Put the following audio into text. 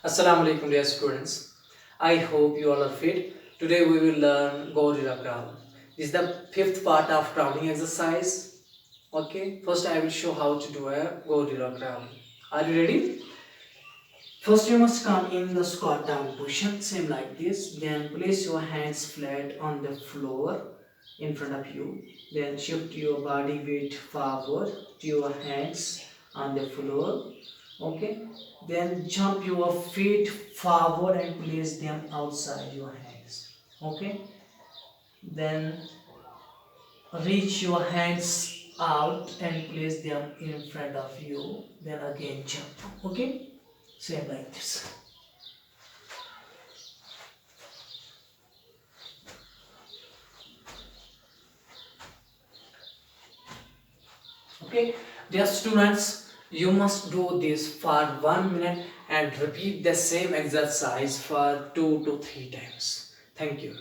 Assalamu alaikum dear students. I hope you all are fit. Today we will learn gorilla ground. This is the fifth part of grounding exercise. Okay, first I will show how to do a gorilla ground. Are you ready? First you must come in the squat down position, same like this. Then place your hands flat on the floor in front of you. Then shift your body weight forward to your hands on the floor. Okay. Then jump your feet forward and place them outside your hands. Okay. Then reach your hands out and place them in front of you. Then again jump. Okay. Same like this. Okay, dear students, you must do this for 1 minute and repeat the same exercise for 2 to 3 times. Thank you.